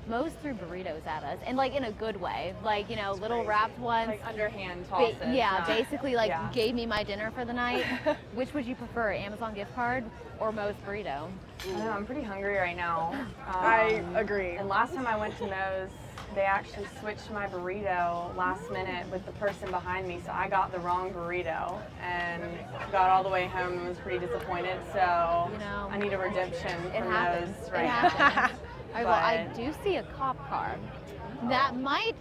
Moe's threw burritos at us, and like in a good way, like, you know, little wrapped ones. Like underhand tosses. Basically like yeah. gave me my dinner for the night. Which would you prefer, Amazon gift card or Moe's burrito? I know, I'm pretty hungry right now. I agree. And last time I went to Moe's, they actually switched my burrito last minute with the person behind me, so I got the wrong burrito and got all the way home and was pretty disappointed. So You know, I need a redemption It from happens. Moe's It right now. happens. Well, I But- do see a cop car. That might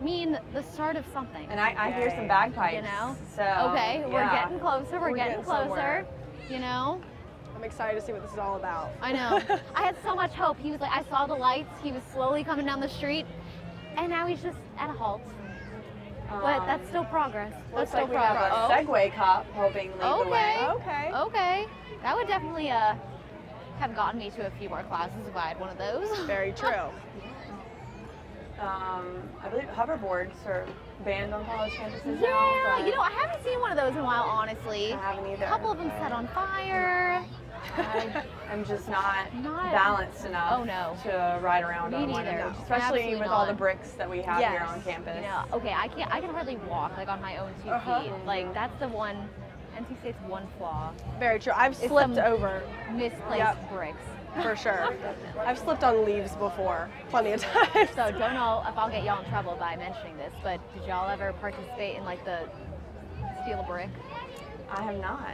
mean the start of something. And I hear some bagpipes. You know? So Okay, we're yeah. getting closer. We're getting closer. somewhere. You know? I'm excited to see what this is all about. I know. I had so much hope. He was like, I saw the lights. He was slowly coming down the street, and now he's just at a halt. But that's still progress. That's Looks still like we have progress. a Segway cop helping lead the way. Okay. Okay. That would definitely have gotten me to a few more classes if I had one of those. Very true. I believe hoverboards are banned on college campuses now. Yeah, but you know, I haven't seen one of those in a while, honestly. I haven't either. A couple of them set on fire. I'm just not Not- balanced enough Oh, no. to ride around Me on one, neither. especially Absolutely with all the not. bricks that we have here on campus. You know, okay, I can hardly walk like on my own 2 feet. Like that's the one. NC State's one flaw. Very true. I've It's slipped some over. Misplaced bricks. For sure. I've slipped on leaves before, plenty of times. So don't know if I'll get y'all in trouble by mentioning this, but did y'all ever participate in like the steal a brick? I have not.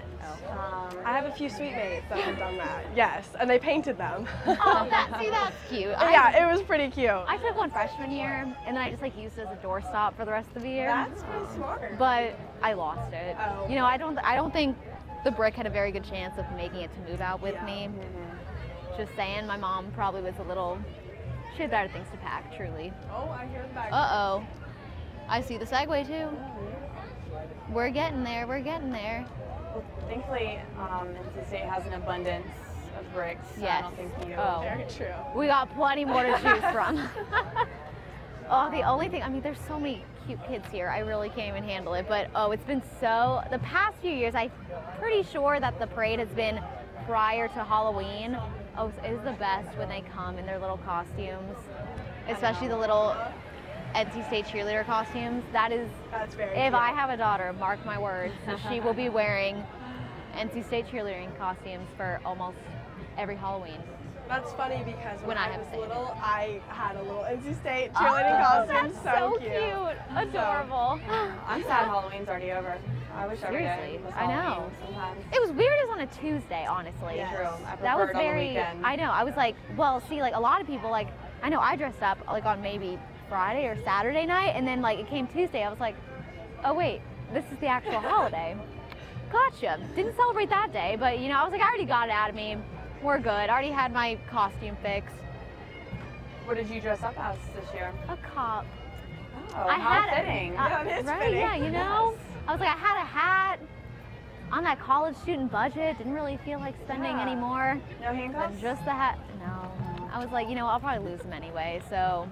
I have a few sweet mates that have done that. Yes, and they painted them. Oh, that's cute. Yeah, it was pretty cute. I took one freshman year, and then I just like used it as a doorstop for the rest of the year. That's pretty smart. But I lost it. Oh. You know, I don't think the brick had a very good chance of making it to move out with me. Just saying, my mom probably was a little. She had better things to pack, truly. Oh, I hear the back. Uh-oh. I see the Segway too. We're getting there. We're getting there. Thankfully, NC State has an abundance of bricks. So Yes. I don't think you. Oh. Very true. We got plenty more to choose from. Oh, the only thing, I mean, there's so many cute kids here. I really can't even handle it. But, oh, it's been so, the past few years, I'm pretty sure that the parade has been prior to Halloween. Oh, it is the best when they come in their little costumes, especially the little NC State cheerleader costumes. That's very if cute. I have a daughter, mark my words, she will be wearing NC State cheerleading costumes for almost every Halloween. That's funny because when When I I have was a say. little, I had a little NC State cheerleading costume. That's so cute. Adorable. I'm sad Halloween's already over. I wish every day Seriously, was I know. Halloween sometimes. It was weird it was on a Tuesday, honestly. Yes. True. I That was prefer it on the very, weekend. I know, I was like, well, see, like a lot of people, like, I know I dressed up like on maybe Friday or Saturday night, and then like it came Tuesday, I was like, oh wait, this is the actual holiday. Gotcha. Didn't celebrate that day, but you know, I was like, I already got it out of me. We're good. I already had my costume fixed. What did you dress up as this year? A cop. Oh, how fitting. Yeah, it is right, fitting. yeah, you know? I was like, I had a hat on that college student budget. Didn't really feel like spending any more No handcuffs? than just the hat. No. I was like, you know, I'll probably lose them anyway, so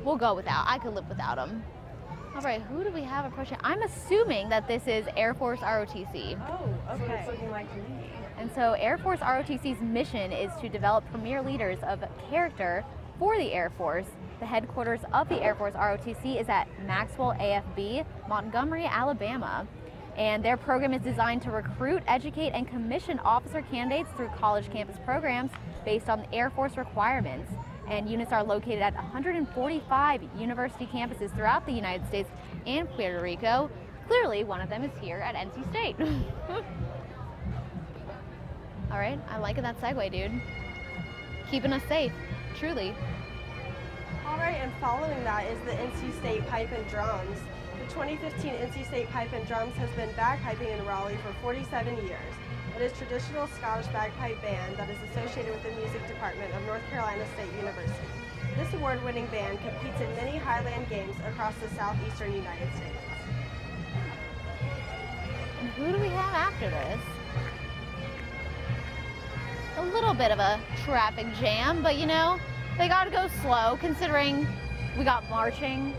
we'll go without. I could live without them. All right, who do we have approaching? I'm assuming that this is Air Force ROTC. Oh, okay. That's what it's looking like to me. And so Air Force ROTC's mission is to develop premier leaders of character for the Air Force. The headquarters of the Air Force ROTC is at Maxwell AFB, Montgomery, Alabama. And their program is designed to recruit, educate, and commission officer candidates through college campus programs based on the Air Force requirements. And units are located at 145 university campuses throughout the United States and Puerto Rico. Clearly, one of them is here at NC State. All right, I'm liking that segue, dude. Keeping us safe, truly. All right, and following that is the NC State Pipe and Drums. The 2015 NC State Pipe and Drums has been bagpiping in Raleigh for 47 years. It is a traditional Scottish bagpipe band that is associated with the music department of North Carolina State University. This award-winning band competes in many Highland games across the southeastern United States. And who do we have after this? A little bit of a traffic jam, but you know, they gotta go slow considering we got marching.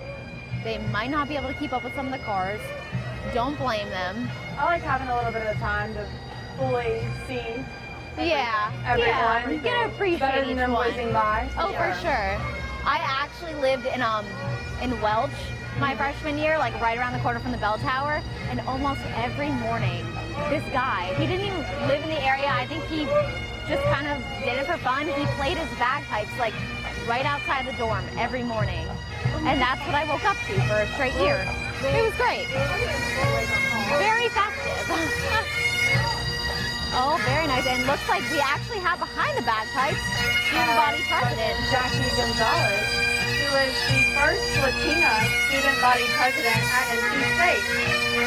They might not be able to keep up with some of the cars. Don't blame them. I like having a little bit of time to fully see everyone. Yeah, you get to appreciate Better than each them one. whizzing by. Oh, for sure. I actually lived in Welch my freshman year, like right around the corner from the bell tower, and almost every morning, this guy, he didn't even live in the area. I think he just kind of did it for fun. He played his bagpipes like right outside the dorm every morning. And that's what I woke up to for a straight year. It was great. Very festive. Oh, very nice. And looks like we actually have behind the bagpipes student body president, Jackie Gonzalez, who was the first Latina student body president at NC State.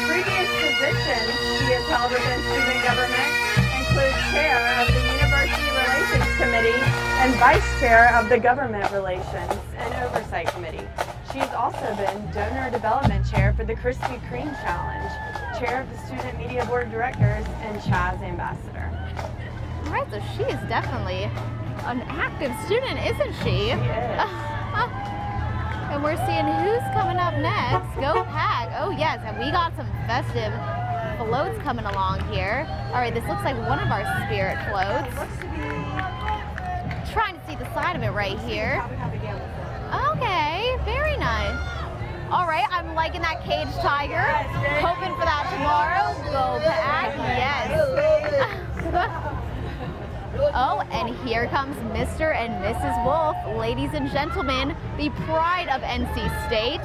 Previous positions she has held within student government include chair of the University Relations Committee and vice chair of the Government Relations and Oversight Committee. She has also been donor development chair for the Krispy Kreme Challenge, chair of the Student Media Board of Directors, and Chaz ambassador. All right, so she is definitely an active student, isn't she? She is. And we're seeing who's coming up next. Go Pack. Oh yes, and we got some festive floats coming along here. All right, this looks like one of our spirit floats. Trying to see the side of it right here. Okay, very nice. All right, I'm liking that cage tiger. Hoping for that tomorrow. Go Pack, yes. Oh, and here comes Mr. and Mrs. Wolf. Ladies and gentlemen, the pride of NC State.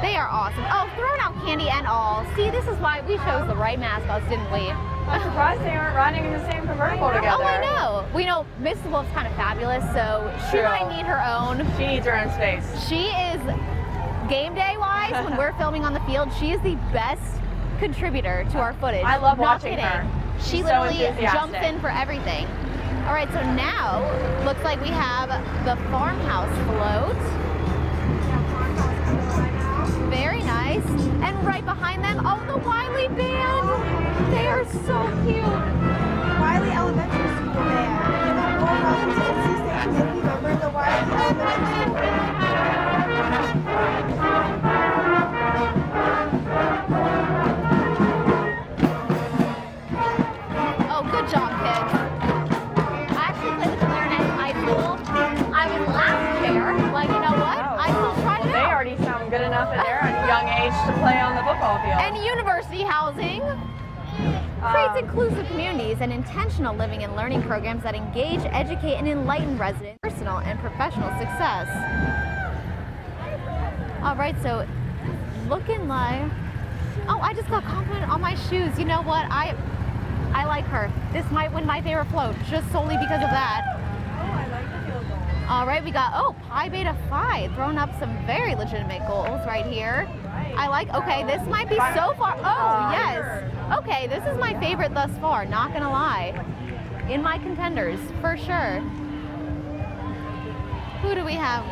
They are awesome. Oh, throwing out candy and all. See, this is why we chose the right mascots, didn't we? I'm surprised they aren't riding in the same convertible together. Oh, I know. We know Mrs. Wolf's kind of fabulous, so she might need her own. She needs her own space. She is, game day-wise, when we're filming on the field, she is the best contributor to our footage. I love Not watching kidding. her. She She's literally so enthusiastic. jumps in for everything. All right, so now looks like we have the farmhouse float. Very nice. And right behind them, oh, the Wiley Band. They are so cute. Wiley Elementary School Band. Give a warm welcome to NC State community member of the Wiley Elementary School Band. Oh, good job, kids. I actually played the clarinet in high school. I was last chair. Like, you know what? I still tried it out. They already sound good enough at their young age to play on the football field. And university housing creates inclusive communities and intentional living and learning programs that engage, educate, and enlighten residents' personal and professional success. All right, so looking like, oh, I just got complimented on my shoes. You know what? I like her. This might win my favorite float just solely because of that. Oh, I like the field goal. All right, we got, oh, Pi Beta Phi throwing up some very legitimate goals right here. I like, okay, this might be so far. Oh, yes. Okay, this is my favorite thus far, not gonna lie. In my contenders, for sure. Who do we have?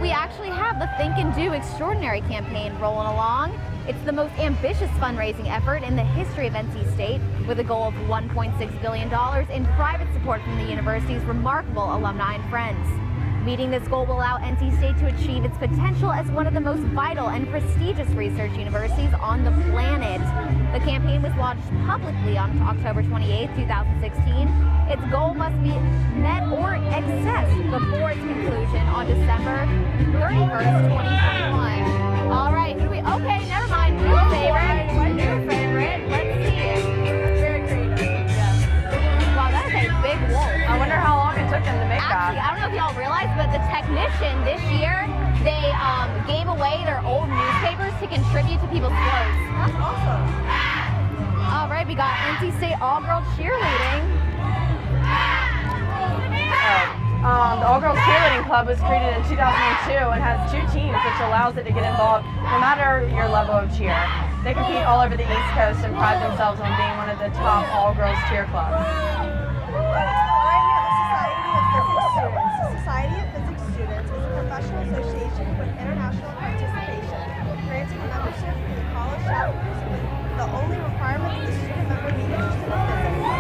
We actually have the Think and Do Extraordinary campaign rolling along. It's the most ambitious fundraising effort in the history of NC State, with a goal of $1.6 billion in private support from the university's remarkable alumni and friends. Meeting this goal will allow NC State to achieve its potential as one of the most vital and prestigious research universities on the planet. The campaign was launched publicly on October 28, 2016. Its goal must be met or excessed before its conclusion on December 31st, 2021. All right, who do we, okay, never mind. New favorite. New favorite. Let's see. Very creative. Yeah. Wow, that is a big wolf. I wonder how long it took them to make Actually, I don't know if y'all realize, but the technician this year, they gave away their old newspapers to contribute to people's floats. That's awesome. All right, we got NC State all-girls cheerleading. The All-Girls Cheerleading Club was created in 2002 and has 2 teams, which allows it to get involved no matter your level of cheer. They compete all over the East Coast and pride themselves on being one of the top all-girls cheer clubs. The Society of Physics Students is a professional association with international participation, granting membership to the college chapters with the only requirement that the student member be interested in physics.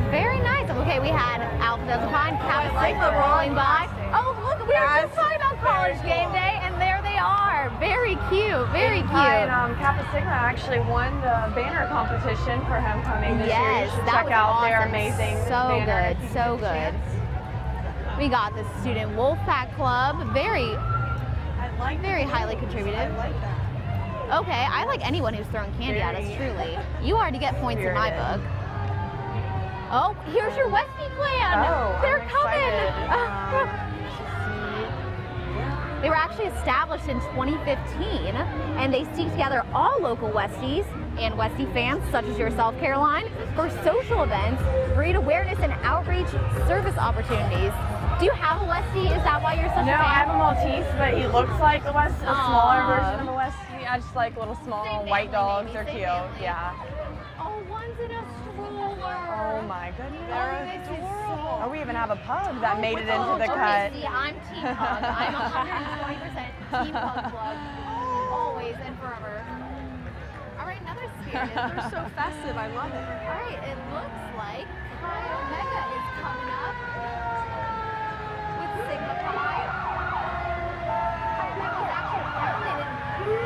Very nice. Okay, we had Alpha Delta Phi, Kappa Sigma rolling by. Oh, look, we were just talking about college game day, and there they are. Very cute, very cute. Kappa Sigma actually won the banner competition for homecoming this year. You should check out their amazing banner. So good. We got the Student Wolfpack Club, very highly contributive. I like that. Okay, I like anyone who's throwing candy at us, truly. You already get points in my book. Oh, here's your Westie clan. Oh, they're I'm coming. They were actually established in 2015, and they seek together all local Westies and Westie fans, such as yourself, Caroline, for social events, breed awareness and outreach service opportunities. Do you have a Westie? Is that why you're such a fan? No, I have a Maltese, but he looks like a smaller version of a Westie. I just like little small white dogs. They're cute. Yeah. Oh, one's in a stroller. Oh my goodness. They're adorable. Oh, we even have a pug that made it into the cut. See, I'm Team Pug. I'm 120% Team Pug Club. Always and forever. All right, another spirit. They're so festive. I love it. All right, it looks like Chi Omega is coming up with Sigma Pi. Chi Omega was actually founded in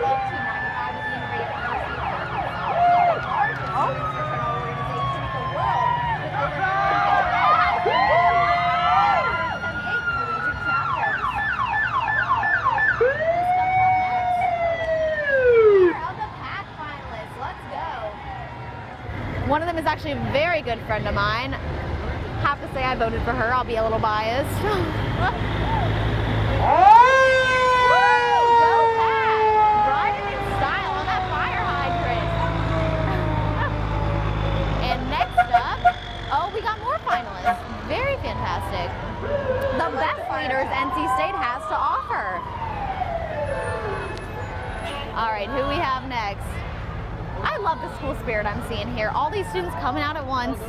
1895 at the University of Arkansas. It's the largest fraternal organization in the world, with over 78 collegiate chapters. Of the Pack finalists, let's go. One of them is actually a very good friend of mine. Have to say I voted for her. I'll be a little biased. We got more finalists. Very fantastic. The best leaders NC State has to offer. All right, who we have next? I love the school spirit I'm seeing here. All these students coming out at once.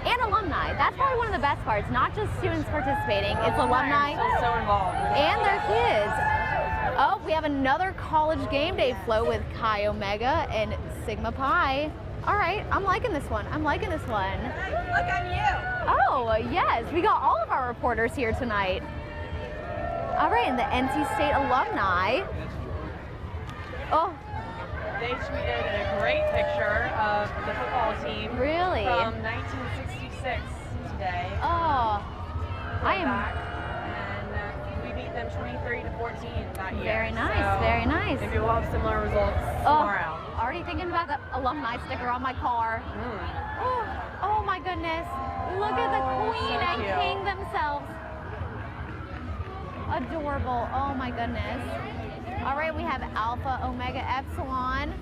and alumni. That's probably one of the best parts. Not just students participating, it's alumni so involved. and their kids. Oh, we have another college game day float with Chi Omega and Sigma Pi. All right, I'm liking this one. I'm liking this one. Look on you. Oh, yes, we got all of our reporters here tonight. All right, and the NC State alumni. Oh. They tweeted a great picture of the football team. Really? From 1966 today. Oh, I am. And we beat them 23-14 that year. Very nice, so very nice. Maybe we'll have similar results tomorrow. Already thinking about the alumni sticker on my car. Oh my goodness. Look at the queen and king themselves. Adorable. Oh my goodness. All right, we have Alpha Omega Epsilon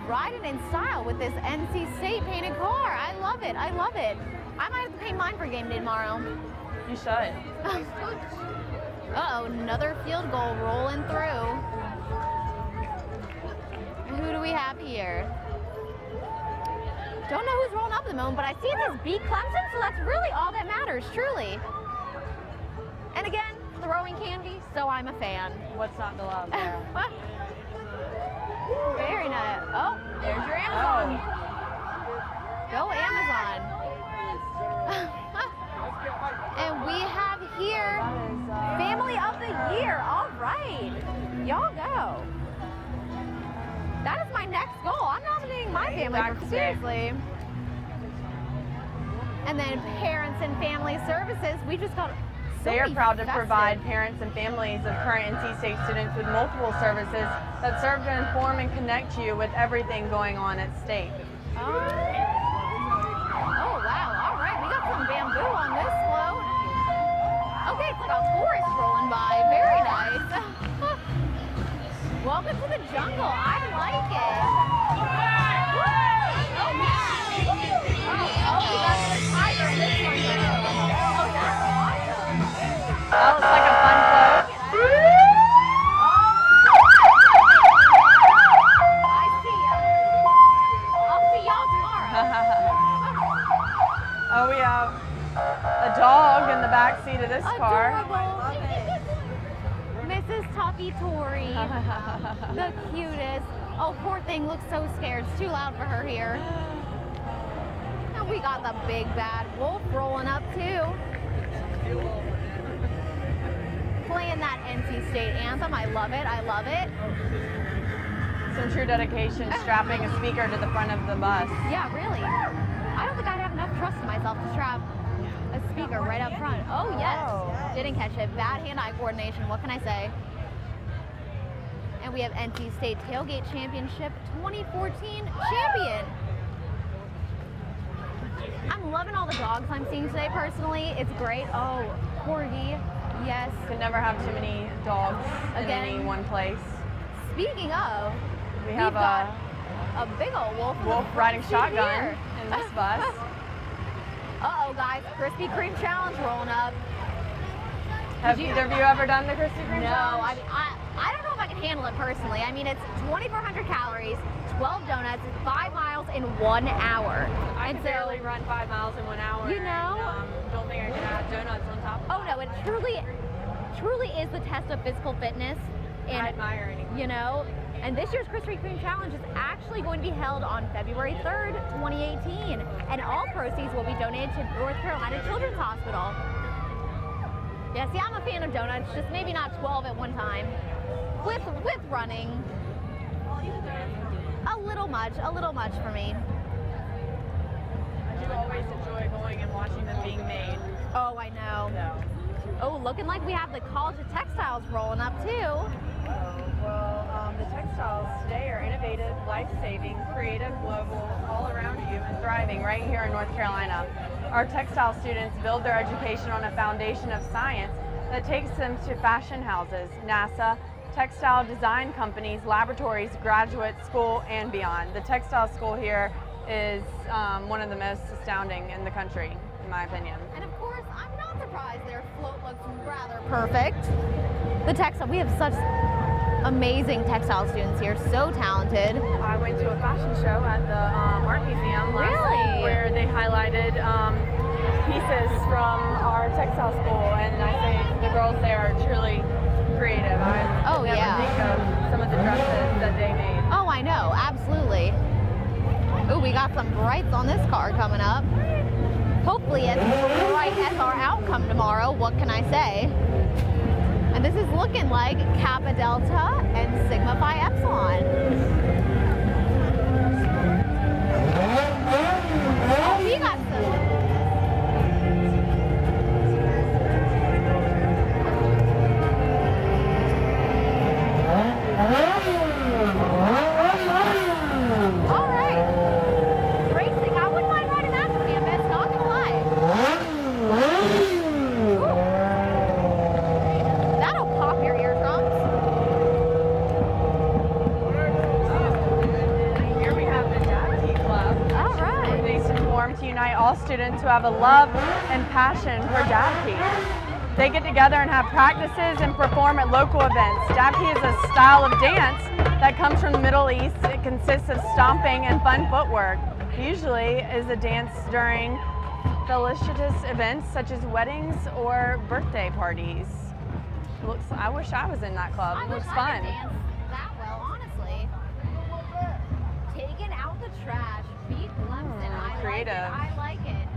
riding in style with this NC State painted car. I love it. I love it. I might have to paint mine for game day tomorrow. You should. Uh-oh, another field goal rolling through. Who do we have here? Don't know who's rolling up at the moment, but I see it says beat Clemson, so that's really all that matters, truly. And again, throwing candy, so I'm a fan. What's not to love there? Very nice. Oh, there's your Amazon. Go Amazon. And we have here Family of the Year. All right, y'all go. That is my next goal. I'm nominating my family for seriously. And then Parents and Family Services. We just got. They are proud to provide parents and families of current NC State students with multiple services that serve to inform and connect you with everything going on at State. Oh, wow. All right. We got some bamboo on this float. Okay, it's like a forest rolling by. Very nice. Welcome to the jungle. I like it. Oh, we got the tiger in this one. Oh, that's awesome. Well, it's like a fun float. I see ya. I'll see y'all tomorrow. Oh, we have a dog in the back seat of this car. Mrs. Toffee Tori. The cutest. Oh, poor thing looks so scared. It's too loud for her here. And we got the big bad wolf rolling up too. Playing that NC State anthem. I love it. I love it. Some true dedication, strapping a speaker to the front of the bus. Yeah, really. I don't think I'd have enough trust in myself to strap a speaker right up front. Oh, yes. Didn't catch it. Bad hand-eye coordination. What can I say? And we have NC State Tailgate Championship 2014 champion. I'm loving all the dogs I'm seeing today personally. It's great. Oh, Corgi. Yes. Could never have too many dogs in any one place. Speaking of, we have got a big old wolf riding shotgun in this bus. Uh-oh, guys. Krispy Kreme challenge rolling up. Have either of you ever done the Krispy Kreme challenge? No, I don't know if I can handle it personally. I mean, it's 2,400 calories, 12 donuts, 5 miles in 1 hour. I can barely run 5 miles in 1 hour. You know? And, don't think I can add donuts on top of that. Oh, no, it truly is the test of physical fitness. And, I admire it. You know? And this year's Krispy Kreme Challenge is actually going to be held on February 3rd, 2018. And all proceeds will be donated to North Carolina Children's Hospital. Yeah, see, I'm a fan of donuts, just maybe not 12 at one time. With running, a little much for me. I do always enjoy going and watching them being made. Oh, I know. Oh, looking like we have the College of Textiles rolling up too. Well, the textiles today are innovative, life-saving, creative, global, all around you, and thriving right here in North Carolina. Our textile students build their education on a foundation of science that takes them to fashion houses, NASA, textile design companies, laboratories, graduate school, and beyond. The textile school here is one of the most astounding in the country, in my opinion. And of course, I'm not surprised their float looks rather perfect. The textile, we have such amazing textile students here, so talented. I went to a fashion show at the art museum last week where they highlighted pieces from our textile school, and I think the girls there are truly creative. I could never think of some of the dresses that they made. Oh, I know, absolutely. Ooh, we got some brights on this car coming up. Hopefully as bright as our outcome tomorrow, what can I say? And this is looking like Kappa Delta and Sigma Phi Epsilon. Oh, we got some. All right. Racing, I wouldn't mind riding that campus, not gonna lie. That'll pop your eardrums. Here we have the Daphne Club. All right. They formed to unite all students who have a love and passion for Daphne. They get together and have practices and perform at local events. Daphne is a style of dance that comes from the Middle East. It consists of stomping and fun footwork. Usually is a dance during felicitous events such as weddings or birthday parties. I wish I was in that club. It looks fun. Dance that well, honestly. Taking out the trash, beat Clemson. Creative. I like it.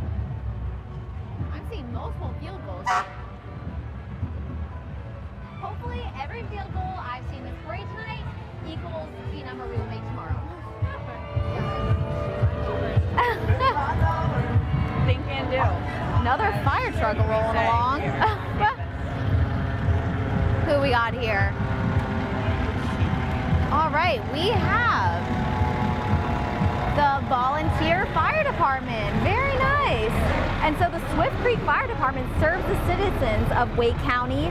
I'm seeing multiple field goals. Hopefully every field goal I've seen this parade tonight equals the number we will make tomorrow. Think and do. Another fire truck rolling along. Who we got here? All right, we have the volunteer fire department. Very nice. And so the Swift Creek Fire Department serves the citizens of Wake County,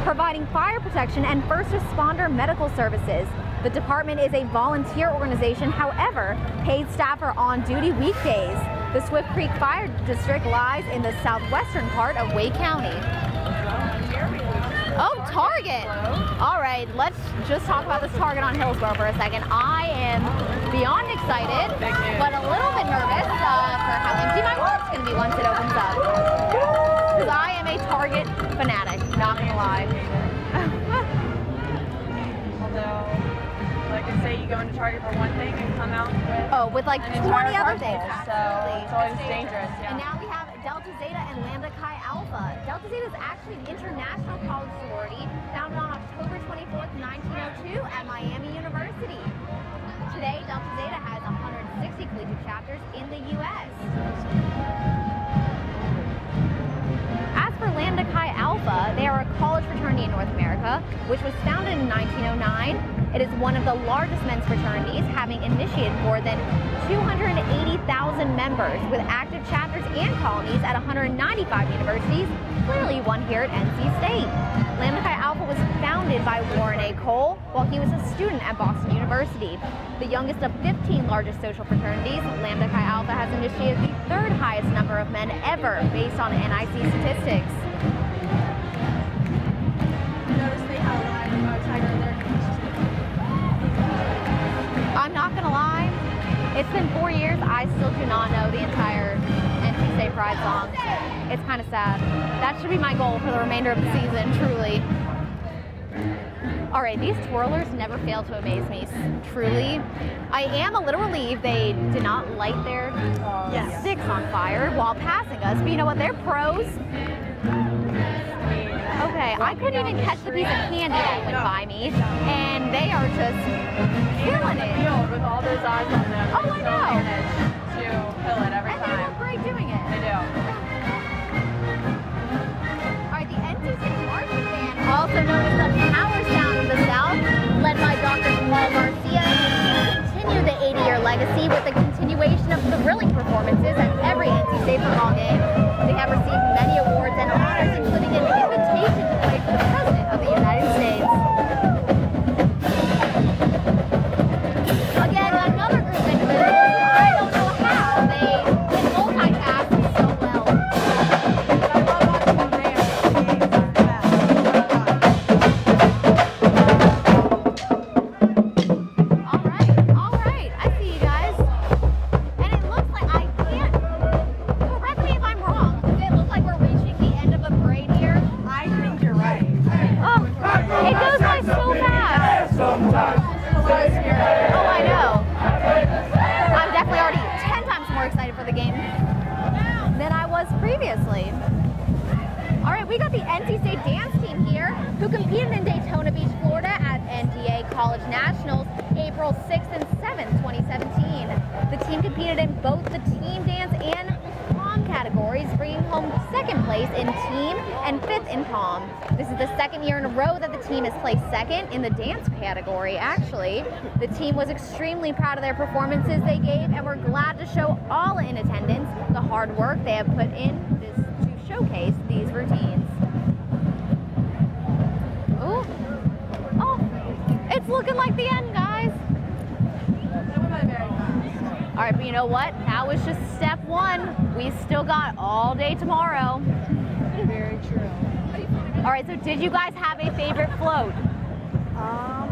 providing fire protection and first responder medical services. The department is a volunteer organization, however, paid staff are on duty weekdays. The Swift Creek Fire District lies in the southwestern part of Wake County. Oh, Target. All right, let's just talk about this Target on Hillsborough for a second. I am beyond excited, but a little bit nervous for how empty my wallet's going to be once it opens up. Because I am a Target fanatic, not going to lie. Although, like I say, you go into Target for one thing and come out with like 20 other things. So it's always dangerous. Yeah. And now we have Delta Zeta and Lambda Chi Alpha. Delta Zeta is actually an international college sorority founded on October 24th, 1902 at Miami University. Today, Delta Zeta has 160 collegiate chapters in the U.S. As for Lambda Chi Alpha, they are a college fraternity in North America, which was founded in 1909. It is one of the largest men's fraternities, having initiated more than 280,000 members with active chapters and colonies at 195 universities, clearly one here at NC State. Lambda Chi Alpha was founded by Warren A. Cole while he was a student at Boston University. The youngest of 15 largest social fraternities, Lambda Chi Alpha has initiated the third highest number of men ever based on NIC statistics. Notice they have a tiger in there. I'm not gonna lie, it's been 4 years, I still do not know the entire NC State Pride song. It's kind of sad. That should be my goal for the remainder of the season, truly. All right, these twirlers never fail to amaze me, truly. I am a little relieved they did not light their sticks on fire while passing us, but you know what, they're pros. Okay, I couldn't even catch the piece of candy that went by me, and they are just killing it. With all those eyes on them. Oh, I know. To kill it every time. And they look great doing it. They do. All right, the NC State marching band, also known as the Power Sound of the South, led by Dr. Paul Garcia, continue the 80-year legacy with the continuation of thrilling performances at every NC State football game. They have received many awards and honors, including an invitation to play for the President of the United States. Again, another group of individuals who I don't know how they can multitask so well. we got the NC State dance team here who competed in Daytona Beach, Florida at NDA College Nationals April 6th and 7th, 2017. The team competed in both the team dance and pom categories, bringing home 2nd place in team and 5th in pom. This is the 2nd year in a row that the team has placed 2nd in the dance category, actually. The team was extremely proud of their performances they gave, and we're glad to show all in attendance the hard work they have put in to showcase these routines. Ooh. Oh, it's looking like the end, guys. All right, but you know what? That was just step 1. We still got all day tomorrow. Very true. All right, so did you guys have a favorite float?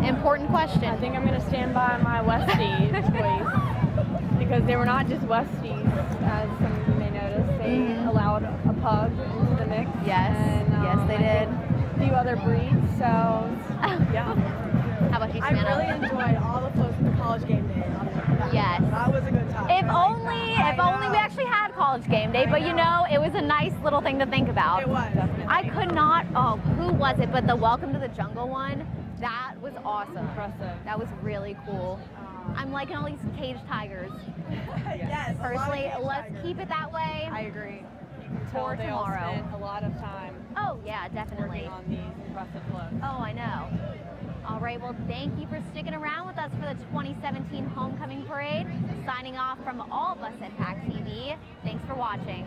Important question. I think I'm going to stand by my Westie choice because they were not just Westies, as some of you may notice. They allowed a pug into the mix. Yes, and, yes, they did. A few other breeds, so yeah. How about you, I Savannah? really enjoyed all the floats at the college game day. Yes. That was a good time. If only we actually had college game day, but you know, it was a nice little thing to think about. It was. I could not, oh, who was it? But the Welcome to the Jungle one, that was awesome. Impressive. That was really cool. I'm liking all these caged tigers. Yes. Personally, let's keep it that way. I agree. You can For tell they all tomorrow. spent a lot of time Oh, yeah, definitely. working on these impressive floats. Oh, I know. All right, well, thank you for sticking around with us for the 2017 Homecoming Parade. Signing off from all of us at PackTV. Thanks for watching.